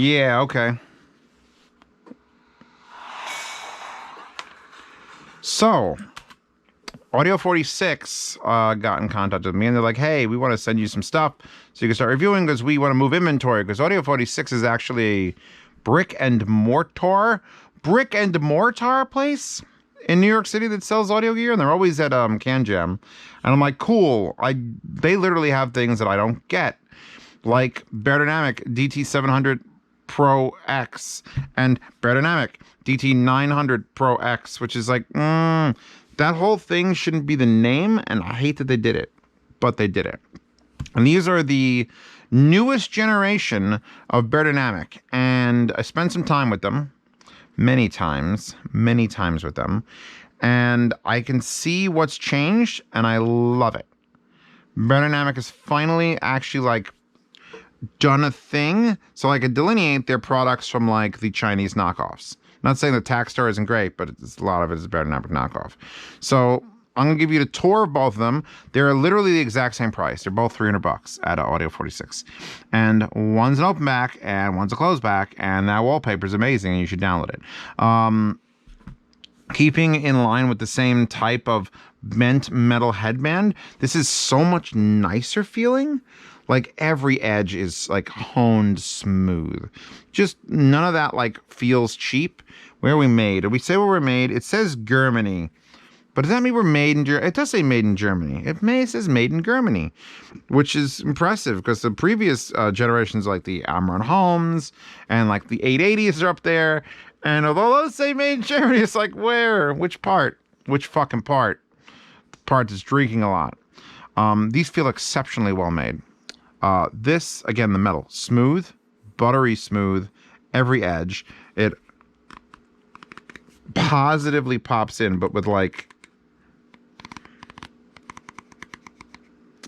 Yeah, okay. So, Audio 46 got in contact with me, and they're like, hey, we want to send you some stuff so you can start reviewing because we want to move inventory. Because Audio 46 is actually a brick and mortar place in New York City that sells audio gear, and they're always at Can Jam. And I'm like, cool. They literally have things that I don't get, like Beyerdynamic DT700 ProX and Beyerdynamic DT900 ProX, which is like, that whole thing shouldn't be the name, and I hate that they did it, but they did it. And these are the newest generation of Beyerdynamic, and I spent some time with them, many times with them, and I can see what's changed, and I love it. Beyerdynamic is finally actually like done a thing, so I could delineate their products from like the Chinese knockoffs. Not saying the Takstar isn't great, but a lot of it is a Beyerdynamic knockoff. So I'm gonna give you the tour of both of them. They're literally the exact same price. They're both $300 at Audio 46, and one's an open back and one's a closed back, and that wallpaper is amazing, and you should download it. Keeping in line with the same type of bent metal headband, this is so much nicer feeling. Like every edge is like honed smooth. Just none of that like feels cheap. Where are we made? Did we say where we're made? It says Germany. But does that mean we're made in Germany? It does say made in Germany. It says made in Germany, which is impressive because the previous generations like the Amron Homes and like the 880s are up there. And although those say made in Germany, it's like where? Which part? Which fucking part? The part that's drinking a lot. These feel exceptionally well made. This, again, the metal, smooth, buttery smooth, every edge. It positively pops in, but with like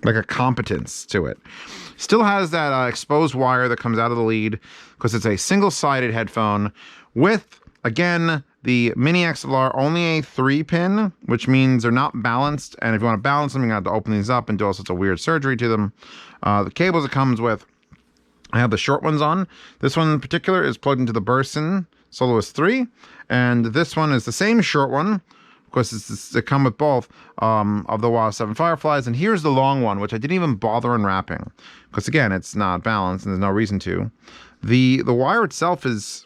a competence to it. Still has that exposed wire that comes out of the lead because it's a single-sided headphone with, again, the Mini XLR, only a 3-pin, which means they're not balanced. And if you want to balance them, you have to open these up and do all sorts of weird surgery to them. The cables it comes with, I have the short ones on. This one in particular is plugged into the Burson Soloist 3. And this one is the same short one. Of course, they come with both of the WA 7 Fireflies. And here's the long one, which I didn't even bother unwrapping. Because, again, it's not balanced and there's no reason to. The wire itself is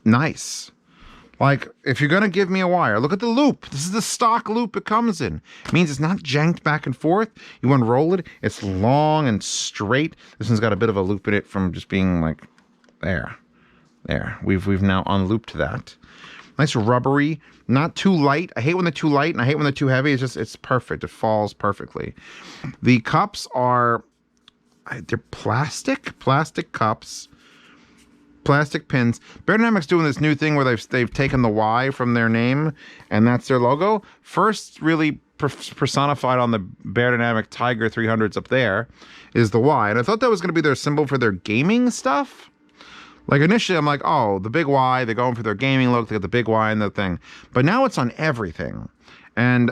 nice. Like, if you're going to give me a wire, look at the loop. This is the stock loop it comes in. It means it's not janked back and forth. You unroll it. It's long and straight. This one's got a bit of a loop in it from just being like, there. We've now unlooped that. Nice rubbery, not too light. I hate when they're too light and I hate when they're too heavy. It's perfect. It falls perfectly. The cups they're plastic cups. Plastic pins. Beyerdynamic's doing this new thing where they've taken the Y from their name, and that's their logo. First, really personified on the Beyerdynamic Tiger 300s up there is the Y, and I thought that was going to be their symbol for their gaming stuff. Like initially, I'm like, oh, the big Y. They're going for their gaming look. They got the big Y and the thing, but now it's on everything, and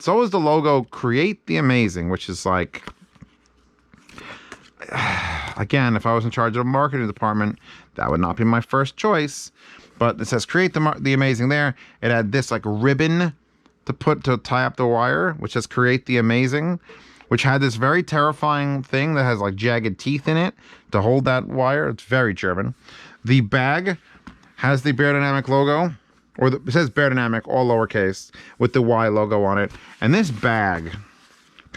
so is the logo. Create the Amazing, which is like. Again, if I was in charge of a marketing department, that would not be my first choice. But it says create the Amazing there. It had this like ribbon to tie up the wire, which says create the Amazing, which had this very terrifying thing that has like jagged teeth in it to hold that wire. It's very German. The bag has the Beyerdynamic logo, it says Beyerdynamic all lowercase with the Y logo on it. And this bag,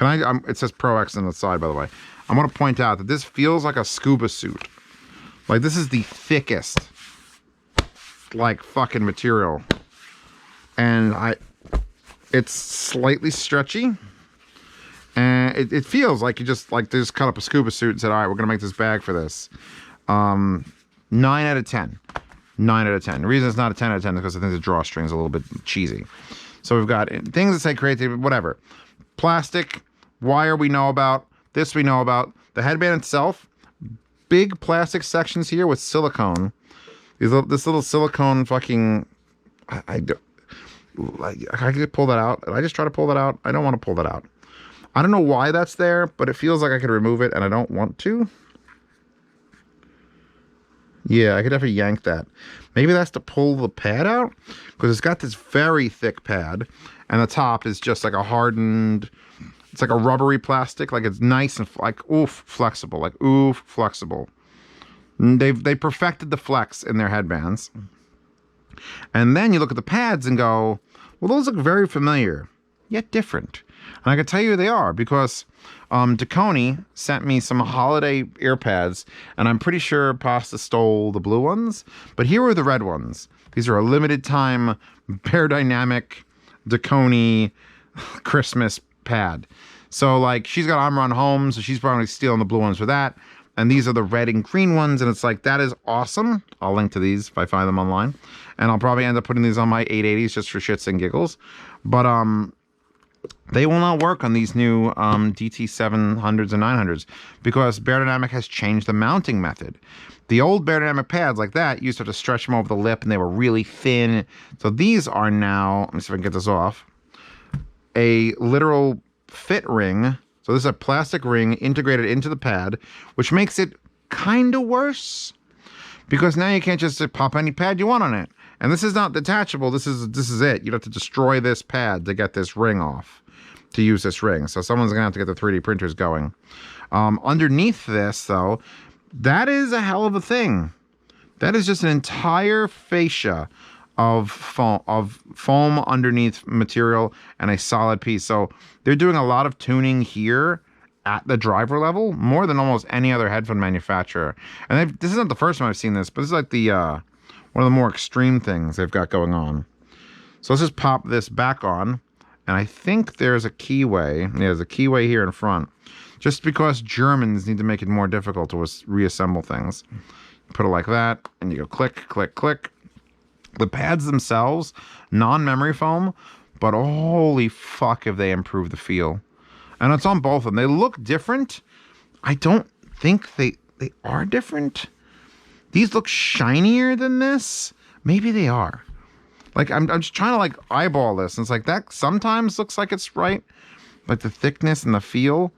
it says ProX on the side, by the way. I want to point out that this feels like a scuba suit. Like this is the thickest, like fucking material. And it's slightly stretchy. And it feels like they just cut up a scuba suit and said, all right, we're going to make this bag for this. 9 out of 10. 9 out of 10. The reason it's not a 10 out of 10 is because I think the drawstring's a little bit cheesy. So we've got things that say creativity, whatever. Plastic, wire we know about. This we know about. The headband itself, big plastic sections here with silicone. This little silicone fucking... I could pull that out. Did I just try to pull that out? I don't want to pull that out. I don't know why that's there, but it feels like I could remove it, and I don't want to. Yeah, I could definitely yank that. Maybe that's to pull the pad out, because it's got this very thick pad, and the top is just like a hardened. It's like a rubbery plastic, like it's nice and like oof flexible, like oof flexible. And they perfected the flex in their headbands. And then you look at the pads and go, well, those look very familiar, yet different. And I can tell you they are, because Deconi sent me some holiday ear pads, and I'm pretty sure Pasta stole the blue ones, but here are the red ones. These are a limited time Beyerdynamic Deconi Christmas pad. So like she's got I'm Run Home, so she's probably stealing the blue ones for that. And these are the red and green ones, and it's like, that is awesome. I'll link to these if I find them online. And I'll probably end up putting these on my 880s just for shits and giggles. But they will not work on these new DT700s and 900s, because Beyerdynamic has changed the mounting method. The old Beyerdynamic pads like that, you used to have to stretch them over the lip, and they were really thin. So these are now, let me see if I can get this off, a literal fit ring. So this is a plastic ring integrated into the pad, which makes it kind of worse, because now you can't just pop any pad you want on it. And this is not detachable. This is it. You'd have to destroy this pad to get this ring off, to use this ring. So someone's gonna have to get the 3D printers going. Underneath this, though, that is a hell of a thing. That is just an entire fascia of foam underneath material and a solid piece. So they're doing a lot of tuning here at the driver level, more than almost any other headphone manufacturer. And this isn't the first time I've seen this, but this is like the one of the more extreme things they've got going on. So let's just pop this back on, and I think there's a keyway. Yeah, there's a keyway here in front, just because Germans need to make it more difficult to reassemble things. Put it like that, and you go click, click, click. The pads themselves, non-memory foam, but holy fuck have they improved the feel. And it's on both of them. They look different. I don't think they are different. These look shinier than this. Maybe they are. Like, I'm just trying to, like, eyeball this. And it's like, that sometimes looks like it's right. Like, the thickness and the feel.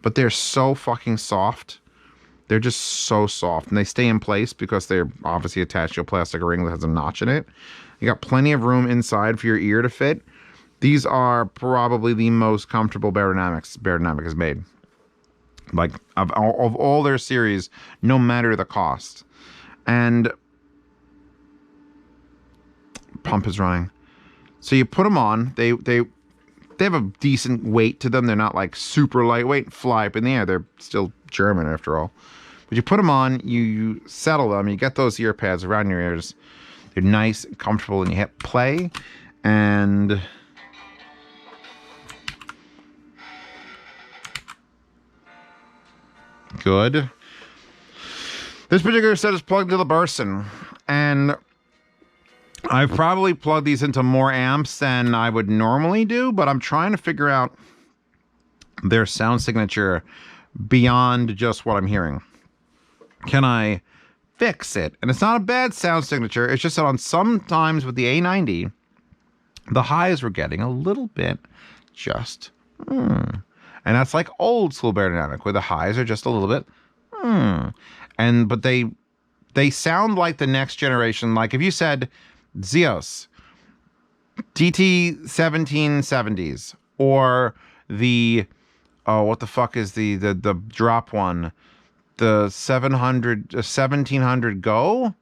But they're so fucking soft. They're just so soft, and they stay in place because they're obviously attached to a plastic ring that has a notch in it. You got plenty of room inside for your ear to fit. These are probably the most comfortable Beyerdynamic has made. Like, of all their series, no matter the cost. And pump is running. So you put them on. They have a decent weight to them. They're not like super lightweight, fly up in the air. They're still German after all. But you put them on, you settle them, you get those ear pads around your ears. They're nice and comfortable, and you hit play, and good. This particular set is plugged into the Burson, and I've probably plugged these into more amps than I would normally do, but I'm trying to figure out their sound signature beyond just what I'm hearing. Can I fix it? And it's not a bad sound signature. It's just that on sometimes with the A90, the highs were getting a little bit just, and that's like old school Beyerdynamic, where the highs are just a little bit, but they sound like the next generation. Like if you said Zeos, DT1770s, or the, oh, what the fuck is the drop one? The 1700 Go?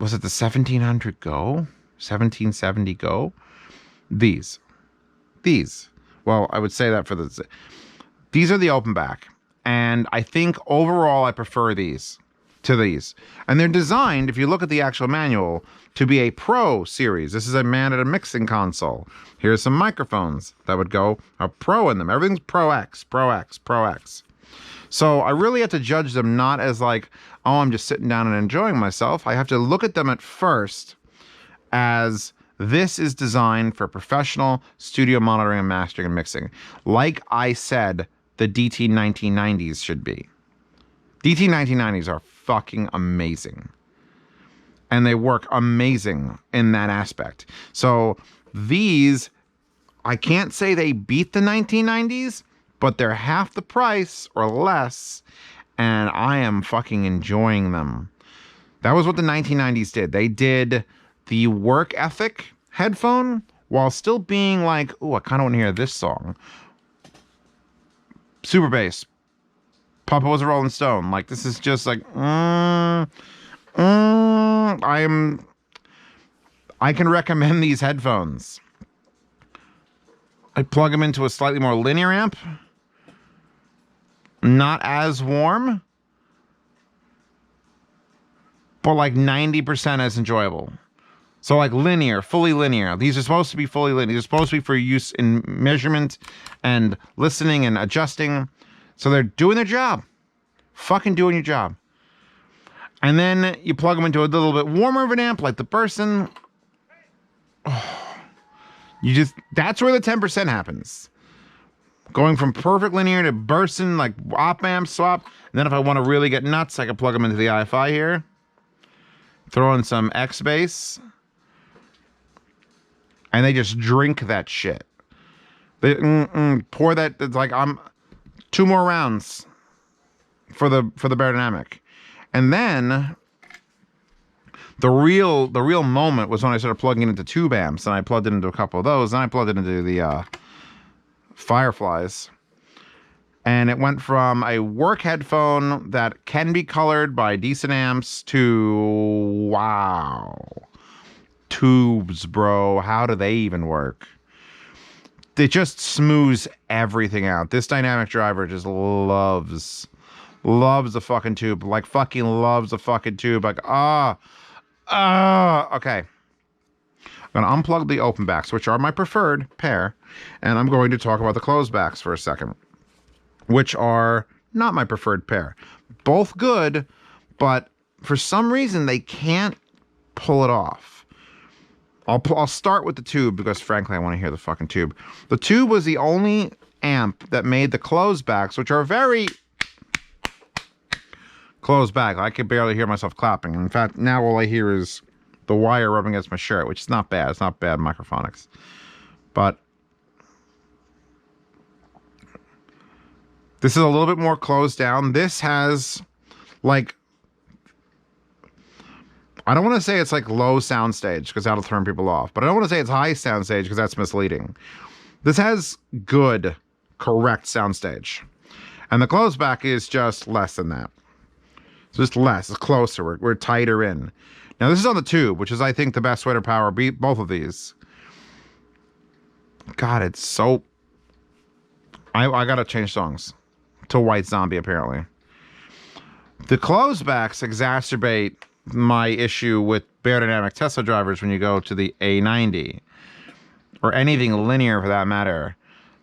Was it the 1700 Go? 1770 Go? These. Well, I would say that for these are the open back. And I think overall I prefer these to these. And they're designed, if you look at the actual manual, to be a Pro series. This is a man at a mixing console. Here's some microphones that would go a Pro in them. Everything's ProX, ProX, ProX. So I really have to judge them not as like, oh, I'm just sitting down and enjoying myself. I have to look at them at first as this is designed for professional studio monitoring and mastering and mixing. Like I said, the DT1990s should be. DT1990s are fucking amazing. And they work amazing in that aspect. So these, I can't say they beat the 1990s, but they're half the price or less, and I am fucking enjoying them. That was what the 1990s did. They did the work ethic headphone while still being like, ooh, I kind of want to hear this song. Super bass. Papa was a Rolling Stone. Like, this is just like, I can recommend these headphones. I plug them into a slightly more linear amp. Not as warm, but like 90% as enjoyable. So like linear, fully linear. These are supposed to be fully linear. These are supposed to be for use in measurement and listening and adjusting. So they're doing their job. Fucking doing your job. And then you plug them into a little bit warmer of an amp like the Burson. That's where the 10% happens. Going from perfect linear to Burson, like op amp swap. And then if I want to really get nuts, I can plug them into the Hi-Fi here. Throw in some X bass. And they just drink that shit. They pour that. It's like I'm 2 more rounds for the Beyerdynamic. And then the real moment was when I started plugging it into tube amps, and I plugged it into a couple of those, and I plugged it into the Fireflies. And it went from a work headphone that can be colored by decent amps to, wow, tubes, bro. How do they even work? It just smooths everything out. This dynamic driver just loves the fucking tube. Like, fucking loves the fucking tube. Like, okay. I'm going to unplug the open backs, which are my preferred pair, and I'm going to talk about the closed backs for a second, which are not my preferred pair. Both good, but for some reason they can't pull it off. I'll start with the tube because, frankly, I want to hear the fucking tube. The tube was the only amp that made the closed backs, which are very closed back. I could barely hear myself clapping. In fact, now all I hear is the wire rubbing against my shirt, which is not bad. It's not bad microphonics. But this is a little bit more closed down. This has, like, I don't want to say it's like low soundstage because that'll turn people off. But I don't want to say it's high soundstage because that's misleading. This has good, correct soundstage. And the closed back is just less than that. It's just less. It's closer. We're tighter in. Now, this is on the tube, which is, I think, the best way to power both of these. God, it's so... I gotta change songs to White Zombie, apparently. The closed backs exacerbate my issue with Beyerdynamic Tesla drivers when you go to the A90. Or anything linear, for that matter.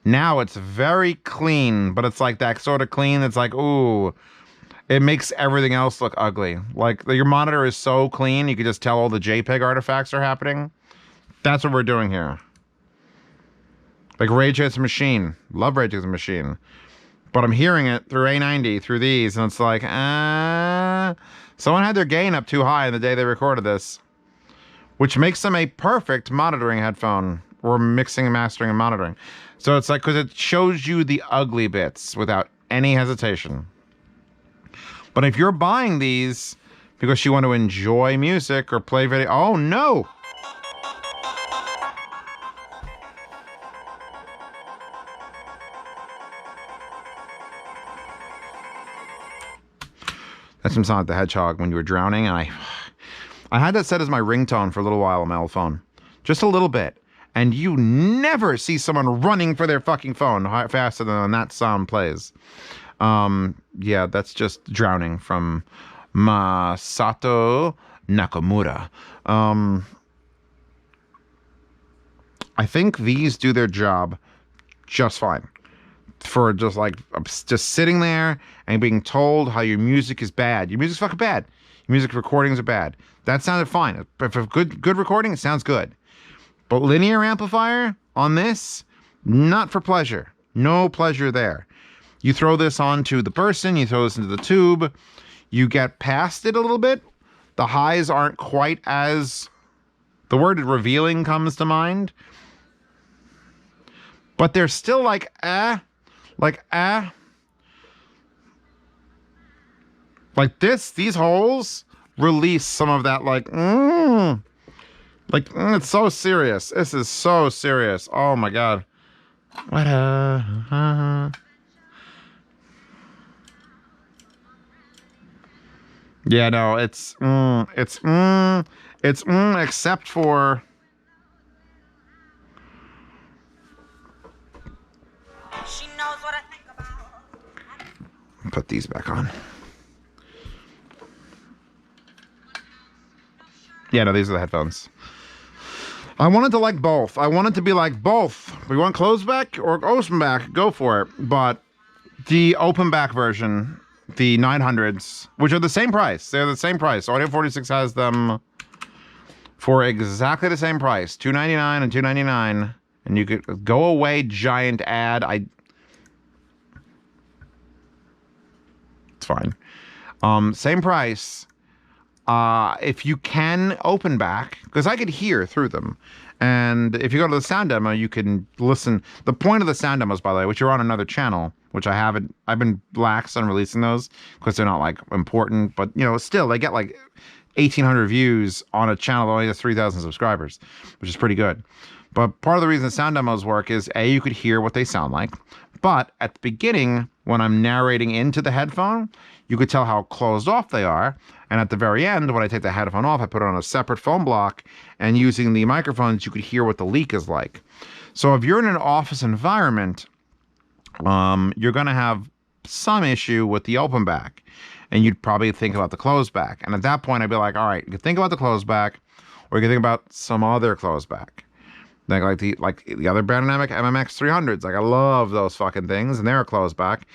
Now, it's very clean, but it's like that sort of clean that's like, ooh... It makes everything else look ugly. Like, your monitor is so clean, you can just tell all the JPEG artifacts are happening. That's what we're doing here. Like Rage Against the Machine. Love Rage Against the Machine. But I'm hearing it through A90, through these, and it's like, someone had their gain up too high on the day they recorded this. Which makes them a perfect monitoring headphone. Or mixing and mastering and monitoring. So it's like, because it shows you the ugly bits without any hesitation. But if you're buying these because you want to enjoy music or play video... Oh, no! That's from Sonic the Hedgehog when you were drowning. And I had that set as my ringtone for a little while on my old phone. Just a little bit. And you never see someone running for their fucking phone faster than when that sound plays. Yeah, that's just Drowning from Masato Nakamura. I think these do their job just fine. For just sitting there and being told how your music is bad. Your music's fucking bad. Your music recordings are bad. That sounded fine. If a good recording, it sounds good. But linear amplifier on this, not for pleasure. No pleasure there. You throw this onto the Burson, you throw this into the tube, you get past it a little bit. The highs aren't quite as... The word revealing comes to mind. But they're still like, Like this, these holes release some of that, like, it's so serious. This is so serious. Oh my God. What Yeah, no, it's except for. She knows what I think about. Put these back on. Yeah, no, these are the headphones. I wanted to like both. I wanted to be like both. We want closed back or open back, go for it. But the open back version, the 900s, which are the same price. They're the same price. Audio 46 has them for exactly the same price, $299 and $299. And you could go away, giant ad. It's fine. Same price. If you can open back, because I could hear through them. And if you go to the sound demo, you can listen. The point of the sound demos, by the way, which are on another channel, which I haven't, I've been lax on releasing those because they're not like important, but you know, still they get like 1,800 views on a channel that only has 3,000 subscribers, which is pretty good. But part of the reason the sound demos work is A, you could hear what they sound like. But at the beginning, when I'm narrating into the headphone, you could tell how closed off they are. And at the very end, when I take the headphone off, I put it on a separate phone block, and using the microphones, you could hear what the leak is like. So if you're in an office environment, you're going to have some issue with the open back, and you'd probably think about the closed back. And at that point, I'd be like, all right, you can think about the closed back, or you can think about some other closed back. Like the other Beyerdynamic MMX 300s. Like, I love those fucking things, and they're a closed back.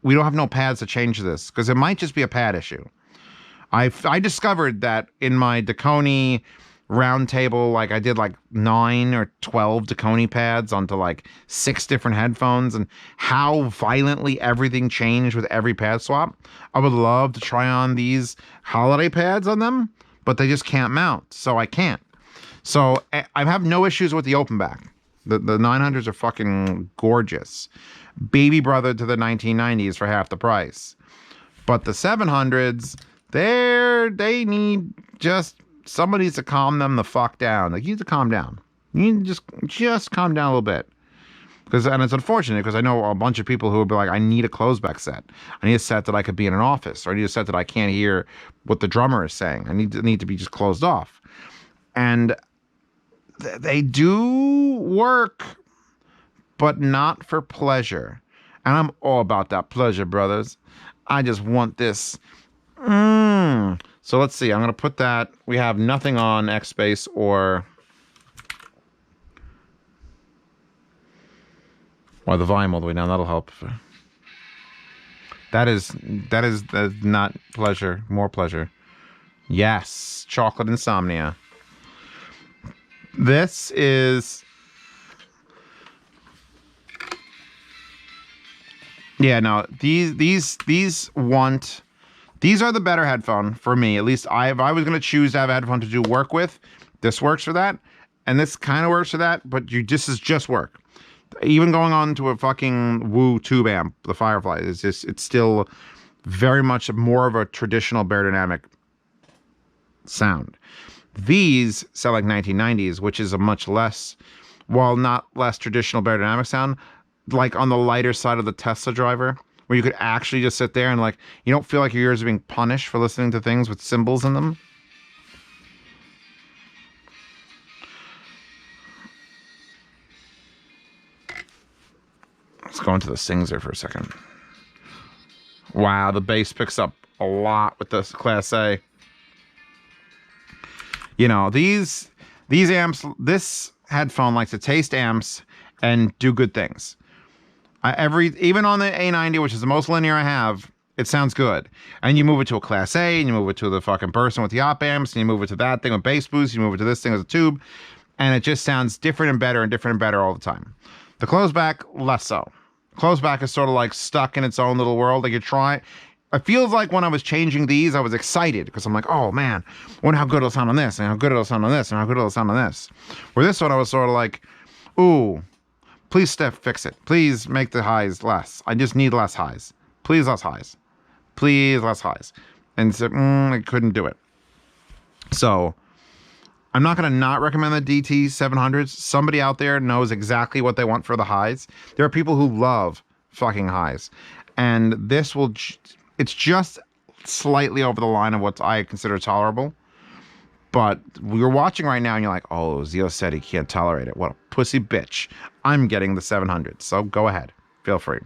We don't have no pads to change this, because it might just be a pad issue. I discovered that in my Dakoni round table, like I did like 9 or 12 Dakoni pads onto like 6 different headphones, and how violently everything changed with every pad swap. I would love to try on these holiday pads on them, but they just can't mount, so I can't. So I have no issues with the open back. The 900s are fucking gorgeous. Baby brother to the 1990s for half the price. But the 700s, they need just somebody to calm them the fuck down. Like, you need to calm down. You need to just calm down a little bit. And it's unfortunate, because I know a bunch of people who would be like, I need a closed back set. I need a set that I could be in an office, or I need a set that I can't hear what the drummer is saying. I need to be just closed off. And they do work, but not for pleasure. And I'm all about that pleasure, brothers. I just want this. So let's see. I'm going to put that. We have nothing on X-Space or the volume all the way down. That'll help. That is not pleasure. More pleasure. Yes. Chocolate insomnia. This is... Yeah, no, these are the better headphone for me. At least if I was going to choose to have a headphone to do work with, this works for that. And this kind of works for that, but this is just work. Even going on to a fucking Woo tube amp, the Firefly, it's still very much more of a traditional Beyerdynamic sound. These sound like 1990s, which is a much less, while not less traditional Beyerdynamic sound, like on the lighter side of the Tesla driver, where you could actually just sit there and like, you don't feel like your ears are being punished for listening to things with cymbals in them. Let's go into the Singzer for a second. Wow, the bass picks up a lot with this Class A. You know, these amps, this headphone likes to taste amps and do good things. Even on the A90, which is the most linear I have, it sounds good. And you move it to a Class A, and you move it to the fucking person with the op amps, and you move it to that thing with bass boost, you move it to this thing as a tube, and it just sounds different and better all the time. The closed back, less so. Closed back is sort of like stuck in its own little world. Like, you try. It feels like when I was changing these, I was excited because I'm like, oh man, I wonder how good it'll sound on this, and how good it'll sound on this, and how good it'll sound on this. Where this one, I was sort of like, ooh, please, Steph, fix it. Please make the highs less. I just need less highs. Please, less highs. Please, less highs. and said, I couldn't do it. So I'm not going to not recommend the DT700s. Somebody out there knows exactly what they want for the highs. There are people who love fucking highs. And this will, it's just slightly over the line of what I consider tolerable. But you're watching right now and you're like, oh, Zeo said he can't tolerate it. What a pussy bitch. I'm getting the 700. So go ahead. Feel free.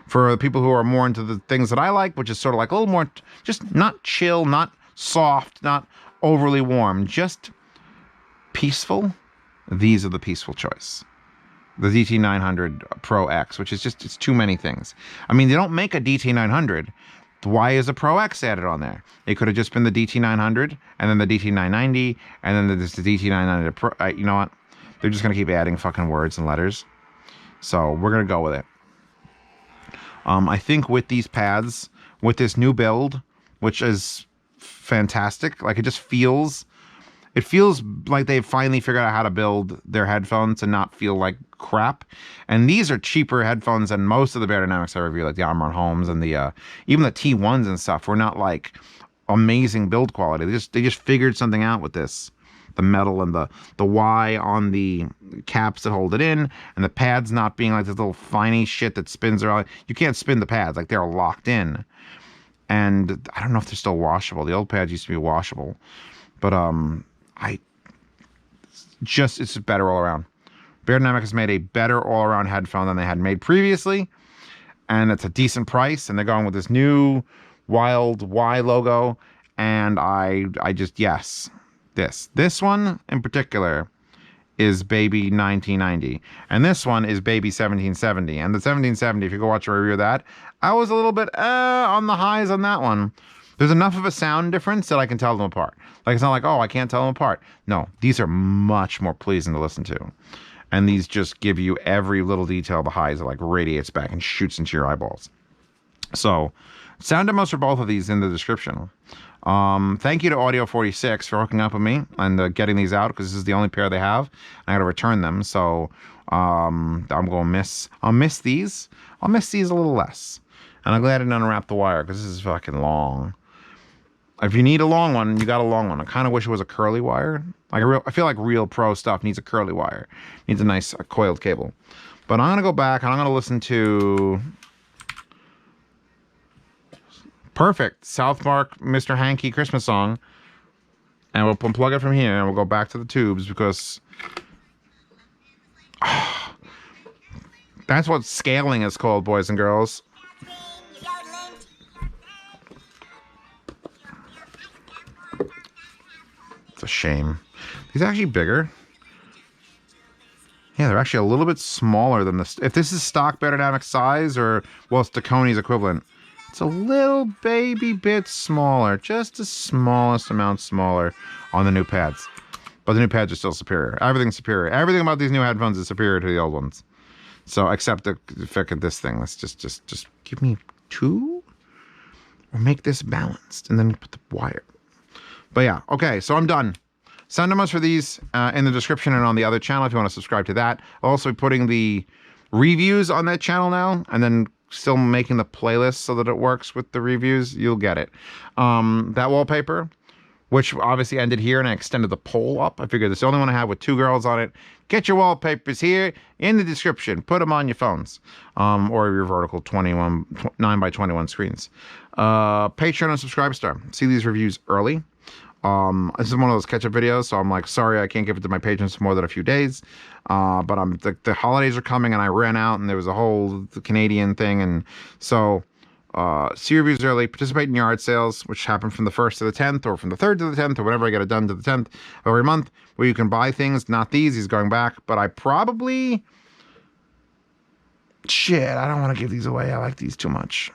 For the people who are more into the things that I like, which is sort of like a little more, just not chill, not soft, not overly warm, just peaceful, these are the peaceful choice. The DT900 ProX, which is just, it's too many things. I mean, they don't make a DT900. Why is a ProX added on there? It could have just been the DT900, and then the DT990, and then there's the DT900 Pro. You know what? They're just going to keep adding fucking words and letters. So we're going to go with it. I think with these pads, with this new build, which is fantastic, like it feels like they've finally figured out how to build their headphones and not feel like crap. And these are cheaper headphones than most of the Beyerdynamics I review, like the Omron Homes and the even the T1s and stuff were not like amazing build quality. They just figured something out with this. The metal and the Y on the caps that hold it in, and the pads not being like this little finey shit that spins around. You can't spin the pads, like they're locked in. And I don't know if they're still washable. The old pads used to be washable. But it's better all around. Beyerdynamic has made a better all around headphone than they had made previously, and it's a decent price. And they're going with this new wild Y logo, and I just yes, this one in particular is Baby 1990, and this one is Baby 1770. And the 1770, if you go watch a review of that, I was a little bit on the highs on that one. There's enough of a sound difference that I can tell them apart. Like, it's not like, oh, I can't tell them apart. No, these are much more pleasing to listen to. And these just give you every little detail of the highs that like radiates back and shoots into your eyeballs. So, sound demos for both of these in the description. Thank you to Audio46 for hooking up with me and getting these out, because this is the only pair they have. I got to return them, so I'm going to I'll miss these. I'll miss these a little less. And I'm glad I didn't unwrap the wire, because this is fucking long. If you need a long one, you got a long one. I kind of wish it was a curly wire. I feel like real pro stuff needs a curly wire. Needs a nice coiled cable. But I'm going to go back and I'm going to listen to perfect South Park Mr. Hanky Christmas song. And we'll unplug it from here and we'll go back to the tubes, because that's what scaling is called, boys and girls. A shame. These are actually bigger. Yeah, they're actually a little bit smaller than this. If this is stock Beyerdynamic size, or, well, it's Tacony's equivalent, it's a little baby bit smaller. Just the smallest amount smaller on the new pads. But the new pads are still superior. Everything's superior. Everything about these new headphones is superior to the old ones. So, except the fact of this thing. Let's just give me two? Or make this balanced. And then put the wire. But yeah, okay, so I'm done. Sound demos for these in the description and on the other channel if you want to subscribe to that. I'll also be putting the reviews on that channel now, and then still making the playlist so that it works with the reviews. You'll get it. That wallpaper, which obviously ended here, and I extended the poll up. I figured it's the only one I have with 2 girls on it. Get your wallpapers here in the description. Put them on your phones, or your vertical 9x21 screens. Patreon and Subscribe Star. See these reviews early. This is one of those catch-up videos, so I'm like, sorry, I can't give it to my patrons for more than a few days. But the holidays are coming, and I ran out, and there was a whole Canadian thing, and so see reviews early. Participate in yard sales, which happen from the 1st to the 10th, or from the 3rd to the 10th, or whenever I get it done to the 10th of every month, where you can buy things. Not these. He's going back, but I probably shit. I don't want to give these away. I like these too much.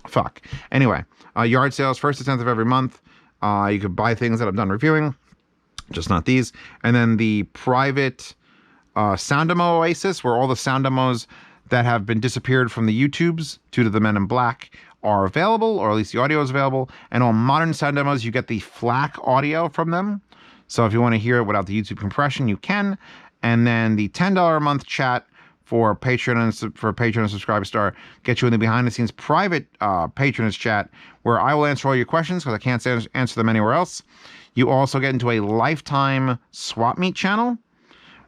Fuck. Anyway, yard sales 1st to 10th of every month. You could buy things that I'm done reviewing, just not these. And then the private sound demo oasis, where all the sound demos that have been disappeared from the YouTubes due to the Men in Black are available, or at least the audio is available. And all modern sound demos, you get the FLAC audio from them. So if you want to hear it without the YouTube compression, you can. And then the $10 a month chat for Patreon and Subscribe Star. Get you in the behind-the-scenes private patronage chat where I will answer all your questions because I can't answer them anywhere else. You also get into a lifetime swap meet channel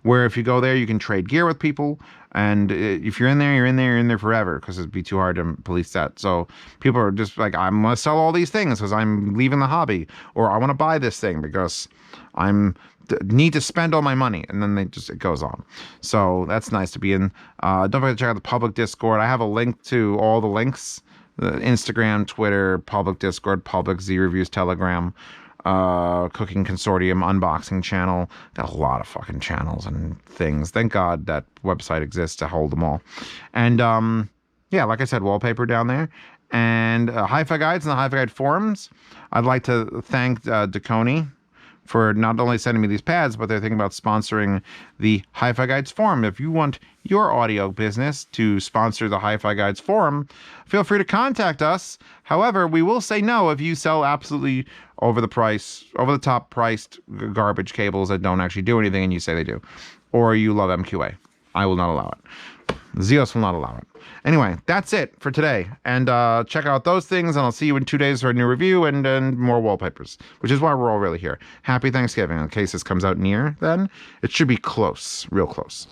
where if you go there, you can trade gear with people. And if you're in there, you're in there forever because it'd be too hard to police that. So people are just like, I'm going to sell all these things because I'm leaving the hobby, or I want to buy this thing because need to spend all my money. And then it goes on. So that's nice to be in. Don't forget to check out the public Discord. I have a link to all the links, Instagram, Twitter, public Discord, public Z Reviews, Telegram, Cooking Consortium, unboxing channel. Got a lot of fucking channels and things. Thank God that website exists to hold them all. And yeah, like I said, wallpaper down there. And Hi-Fi Guides and the Hi-Fi Guide forums. I'd like to thank Deconi for not only sending me these pads, but they're thinking about sponsoring the Hi-Fi Guides forum. If you want your audio business to sponsor the Hi-Fi Guides forum, feel free to contact us. However, we will say no if you sell absolutely over the top priced garbage cables that don't actually do anything and you say they do. Or you love MQA. I will not allow it. Zeos will not allow it. Anyway, that's it for today. And check out those things, and I'll see you in 2 days for a new review and more wallpapers, which is why we're all really here. Happy Thanksgiving. In case this comes out near then, it should be close, real close.